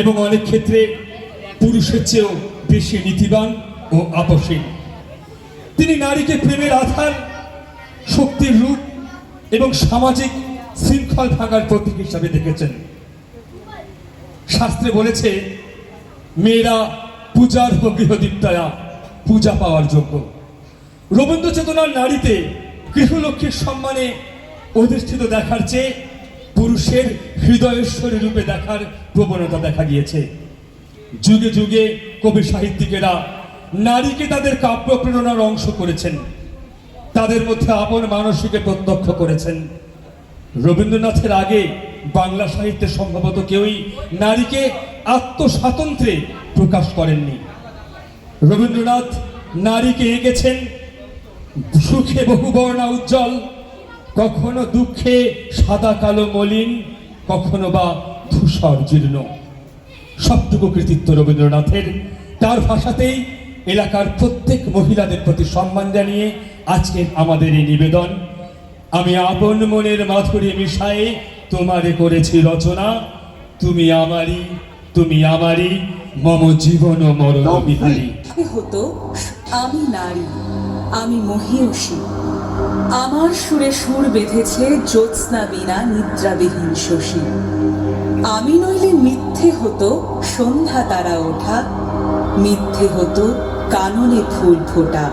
এবং অনেক ক্ষেত্রে পুরুষের চেয়েও বেশি নীতিবান ও আপসীন। তিনি নারীকে প্রেমের আধার, শক্তির রূপ এবং সামাজিক শৃঙ্খল ভাঙার প্রতীক হিসাবে দেখেছেন। শাস্ত্রে বলেছে, মেয়েরা পূজার গৃহদীপ্তায়া, পূজা পাওয়ার যোগ্য। রবীন্দ্র চেতনার নারীতে গৃহলক্ষ্মীর সম্মানে অধিষ্ঠিত দেখার চেয়ে পুরুষের হৃদয়েশ্বরী রূপে দেখার প্রবণতা দেখা গিয়েছে। যুগে যুগে কবি সাহিত্যিকেরা নারীকে তাদের কাব্য প্রেরণার অংশ করেছেন, তাদের মধ্যে আপন মানসিকে প্রত্যক্ষ করেছেন। রবীন্দ্রনাথের আগে বাংলা সাহিত্যে সম্ভবত কেউই নারীকে আত্মস্বাতন্ত্র্যে প্রকাশ করেননি। রবীন্দ্রনাথ নারীকে এঁকেছেন সুখে বহুবর্ণা উজ্জ্বল, কখনো দুঃখে সাদা কালো মলিন, কখনো বা ধূসর জীর্ণ। সবটুকু কৃতিত্ব রবীন্দ্রনাথের। তার ভাষাতেই এলাকার প্রত্যেক মহিলাদের প্রতি সম্মান জানিয়ে আজকের আমাদের এই নিবেদন। আমি আপন মনের মাধুরী মিশায়ে তোমারে করেছি রচনা, তুমি আমারই, তুমি আমারই, মম জীবন মরণ বিহারী। হতো আমি নারী, আমি মহীয়সী, আমার সুরে সুর বেঁধেছে জ্যোৎস্না বিনা নিদ্রাবিহীন শশী। আমি নইলে মিথ্যে হতো সন্ধ্যা তারা ওঠা, মিথ্যে হতো কাননে ফুল ফোটা।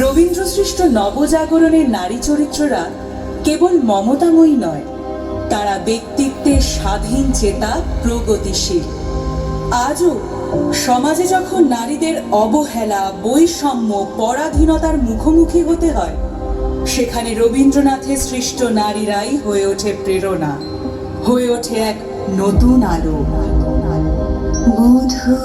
রবীন্দ্র সৃষ্ট নবজাগরণের নারী চরিত্ররা কেবল মমতাময়ী নয়, তারা ব্যক্তিত্বে স্বাধীন চেতা, প্রগতিশীল। আজও সমাজে যখন নারীদের অবহেলা, বৈষম্য, পরাধীনতার মুখোমুখি হতে হয়, সেখানে রবীন্দ্রনাথের সৃষ্ট নারীরাই হয়ে ওঠে প্রেরণা, হয়ে ওঠে এক নতুন আলো। বধূ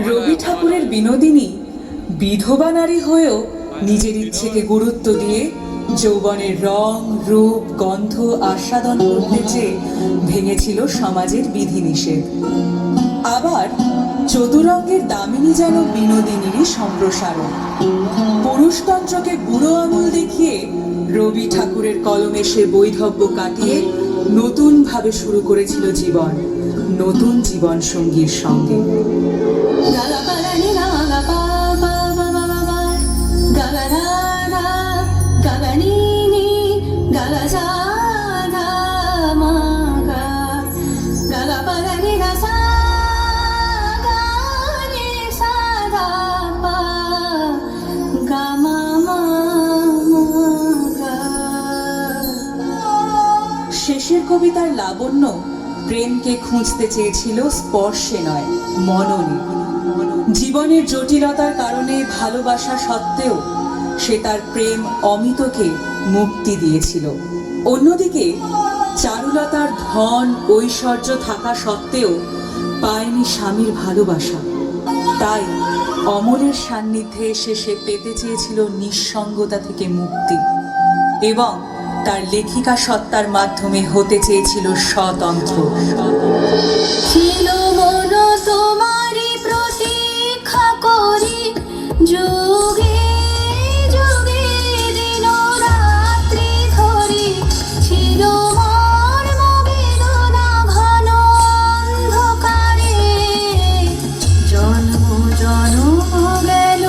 রবি ঠাকুরের বিনোদিনী বিধবা নারী হয়েও নিজের ইচ্ছেকে গুরুত্ব দিয়ে যৌবনের রং, রূপ, গন্ধ আস্বাদন করতে চেয়ে ভেঙেছিল সমাজের বিধিনিষেধ। আবার চতুরঙ্গের দামিনী যেন বিনোদিনীরই সম্প্রসারণ। পুরুষতন্ত্রকে বুড়ো আঙুল দেখিয়ে রবি ঠাকুরের কলমে সে বৈধব্য কাটিয়ে নতুন ভাবে শুরু করেছিল জীবন, নতুন জীবন সঙ্গীর সঙ্গে। শেষের কবিতার লাবণ্য প্রেমকে খুঁজতে চেয়েছিল স্পর্শে নয়, মননে। জীবনের জটিলতার কারণে ভালোবাসা সত্ত্বেও সে তার প্রেম অমিতকে মুক্তি দিয়েছিল। অন্যদিকে চারুলতার ধন, ঐশ্বর্য থাকা সত্ত্বেও পায়নি স্বামীর ভালোবাসা। তাই অমলের সান্নিধ্যে এসে সে পেতে চেয়েছিল নিঃসঙ্গতা থেকে মুক্তি এবং তার লেখিকা সত্তার মাধ্যমে হতে চেয়েছিল স্বতন্ত্র। ছিল মন তোমারই প্রতীক্ষা করি, যুগে যুগে দিন রাত্রি ধরি, ছিল মর্ম বেদনা ঘন অন্ধকারে, জন্ম জন্ম গেল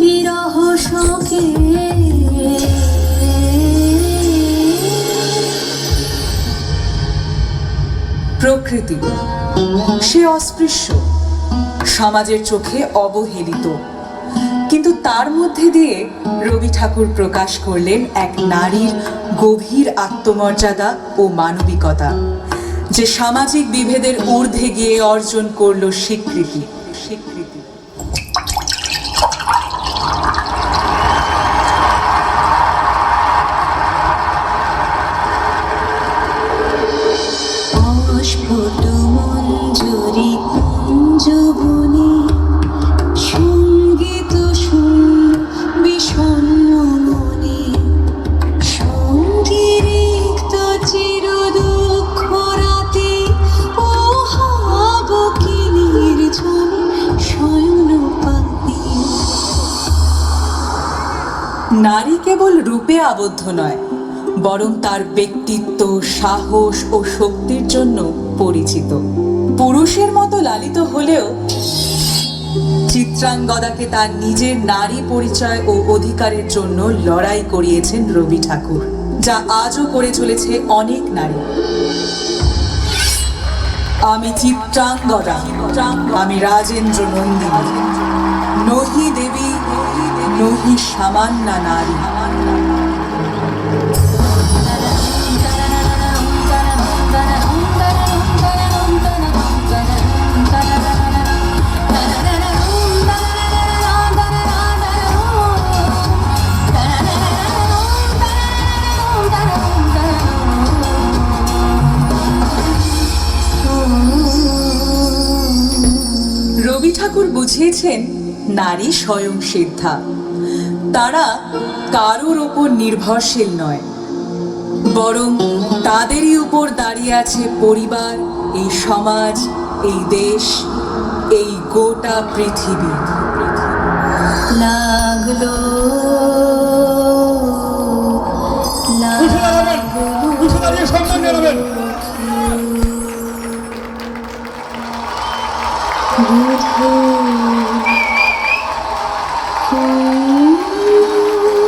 বিরহ শোকে। প্রকৃতি সে অস্পৃশ্য, সমাজের চোখে অবহেলিত, কিন্তু তার মধ্যে দিয়ে রবি ঠাকুর প্রকাশ করলেন এক নারীর গভীর আত্মমর্যাদা ও মানবিকতা, যে সামাজিক বিভেদের ঊর্ধ্বে গিয়ে অর্জন করল স্বীকৃতি। অস্ফুট মঞ্জরি কুঞ্জবনে নারী কেবল রূপে আবদ্ধ নয়, বরং তার ব্যক্তিত্ব, সাহস ও শক্তির জন্য পরিচিত। পুরুষের মতো লালিত হলেও চিত্রাঙ্গদাকে তার নিজের নারী পরিচয় ও অধিকারের জন্য লড়াই করিয়েছেন রবি ঠাকুর, যা আজও করে চলেছে অনেক নারী। আমি চিত্রাঙ্গদা, আমি রাজেন্দ্র নন্দিনী, নহি দেবী নহি সামান্যা নারী। রবি ঠাকুর বুঝিয়েছেন নারী স্বয়ং সিদ্ধা। তারা কারোর ওপর নির্ভরশীল নয়, বরং তাদেরই উপর দাঁড়িয়ে আছে পরিবার, এই সমাজ, এই দেশ, এই গোটা পৃথিবী। লাগলো